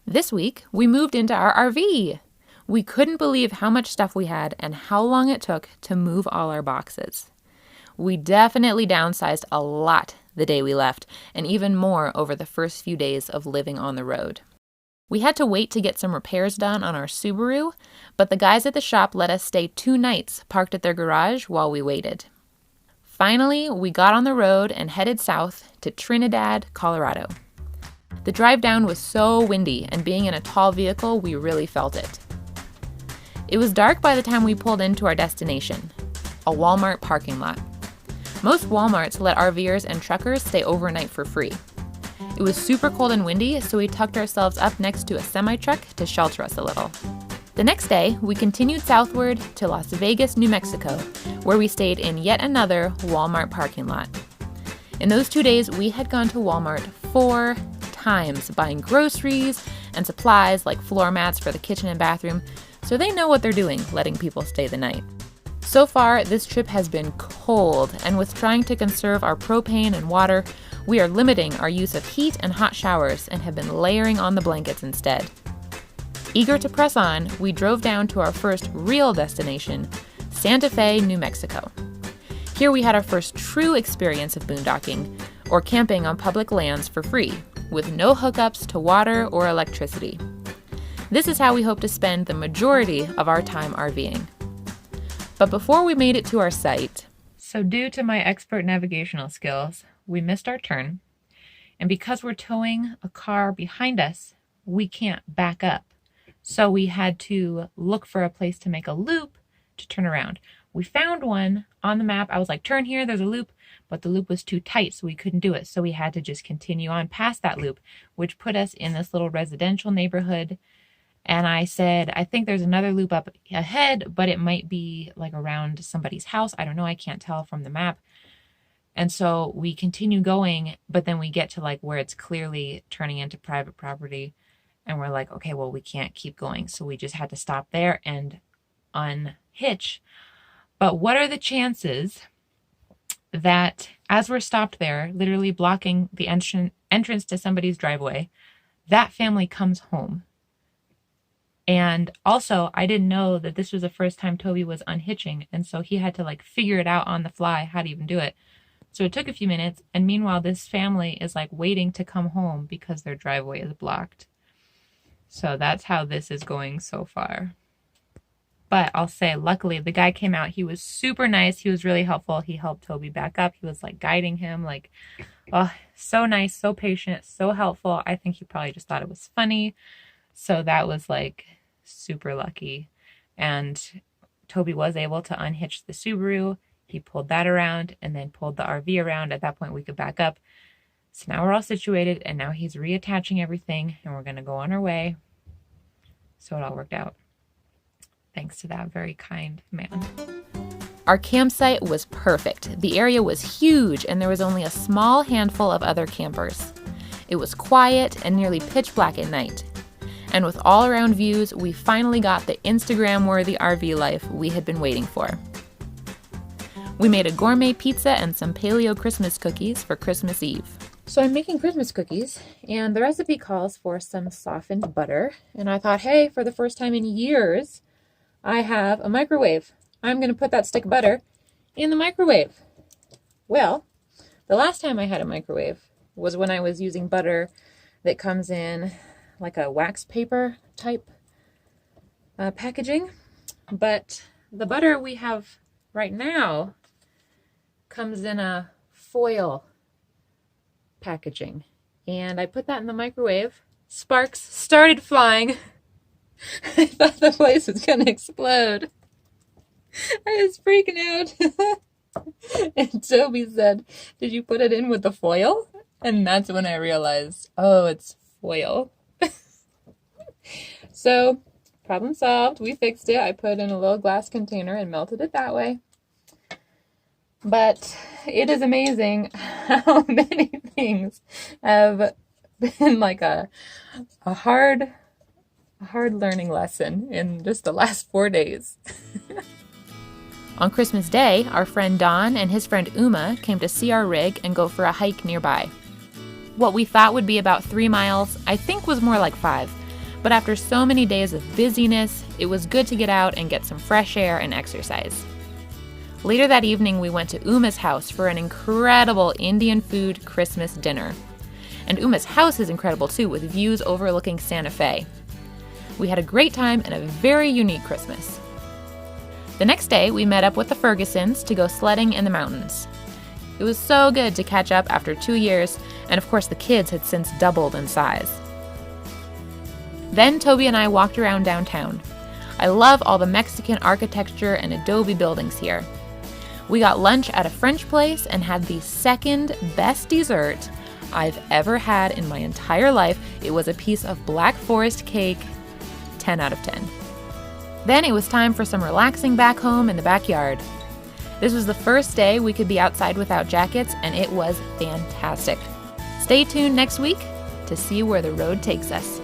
This week, we moved into our RV. We couldn't believe how much stuff we had and how long it took to move all our boxes. We definitely downsized a lot the day we left, and even more over the first few days of living on the road. We had to wait to get some repairs done on our Subaru, but the guys at the shop let us stay 2 nights parked at their garage while we waited. Finally, we got on the road and headed south to Trinidad, Colorado. The drive down was so windy, and being in a tall vehicle, we really felt it. It was dark by the time we pulled into our destination, a Walmart parking lot. Most Walmarts let RVers and truckers stay overnight for free. It was super cold and windy, so we tucked ourselves up next to a semi-truck to shelter us a little. The next day, we continued southward to Las Vegas, New Mexico, where we stayed in yet another Walmart parking lot. In those 2 days, we had gone to Walmart 4 times, buying groceries and supplies like floor mats for the kitchen and bathroom, so they know what they're doing, letting people stay the night. So far, this trip has been cold, and with trying to conserve our propane and water, we are limiting our use of heat and hot showers and have been layering on the blankets instead. Eager to press on, we drove down to our first real destination, Santa Fe, New Mexico. Here we had our first true experience of boondocking, or camping on public lands for free, with no hookups to water or electricity. This is how we hope to spend the majority of our time RVing. But before we made it to our site, so due to my expert navigational skills, we missed our turn. And because we're towing a car behind us, we can't back up. So we had to look for a place to make a loop to turn around. We found one on the map. I was like, turn here, there's a loop, but the loop was too tight, so we couldn't do it. So we had to just continue on past that loop, which put us in this little residential neighborhood. And I said, I think there's another loop up ahead, but it might be like around somebody's house. I don't know. I can't tell from the map. And so we continue going, but then we get to like where it's clearly turning into private property. And we're like, okay, well, we can't keep going. So we just had to stop there and unhitch. But what are the chances that as we're stopped there, literally blocking the entrance to somebody's driveway, that family comes home? And also, I didn't know that this was the first time Toby was unhitching. And so he had to like figure it out on the fly, how to even do it. So it took a few minutes. And meanwhile, this family is like waiting to come home because their driveway is blocked. So that's how this is going so far. But I'll say, luckily, the guy came out. He was super nice. He was really helpful. He helped Toby back up. He was like guiding him, like, oh, so nice, so patient, so helpful. I think he probably just thought it was funny. So that was like super lucky. And Toby was able to unhitch the Subaru. He pulled that around and then pulled the RV around. At that point, we could back up. So now we're all situated, and now he's reattaching everything, and we're going to go on our way. So it all worked out. Thanks to that very kind man. Our campsite was perfect. The area was huge, and there was only a small handful of other campers. It was quiet and nearly pitch black at night. And with all-around views, we finally got the Instagram-worthy RV life we had been waiting for. We made a gourmet pizza and some paleo Christmas cookies for Christmas Eve. So I'm making Christmas cookies, and the recipe calls for some softened butter. And I thought, hey, for the first time in years, I have a microwave. I'm going to put that stick of butter in the microwave. Well, the last time I had a microwave was when I was using butter that comes in like a wax paper type packaging. But the butter we have right now comes in a foil packaging. And I put that in the microwave. Sparks started flying. I thought the place was going to explode. I was freaking out. And Toby said, did you put it in with the foil? And that's when I realized, oh, it's foil. So, problem solved. We fixed it. I put it in a little glass container and melted it that way. But it is amazing how many things have been like a hard learning lesson in just the last 4 days. On Christmas Day, our friend Don and his friend Uma came to see our rig and go for a hike nearby. What we thought would be about 3 miles, I think was more like 5, But after so many days of busyness, it was good to get out and get some fresh air and exercise. Later that evening, we went to Uma's house for an incredible Indian food Christmas dinner. And Uma's house is incredible too, with views overlooking Santa Fe. We had a great time and a very unique Christmas. The next day, we met up with the Fergusons to go sledding in the mountains. It was so good to catch up after 2 years, and of course the kids had since doubled in size. Then Toby and I walked around downtown. I love all the Mexican architecture and adobe buildings here. We got lunch at a French place and had the second best dessert I've ever had in my entire life. It was a piece of Black Forest cake, 10 out of 10. Then it was time for some relaxing back home in the backyard. This was the first day we could be outside without jackets, and it was fantastic. Stay tuned next week to see where the road takes us.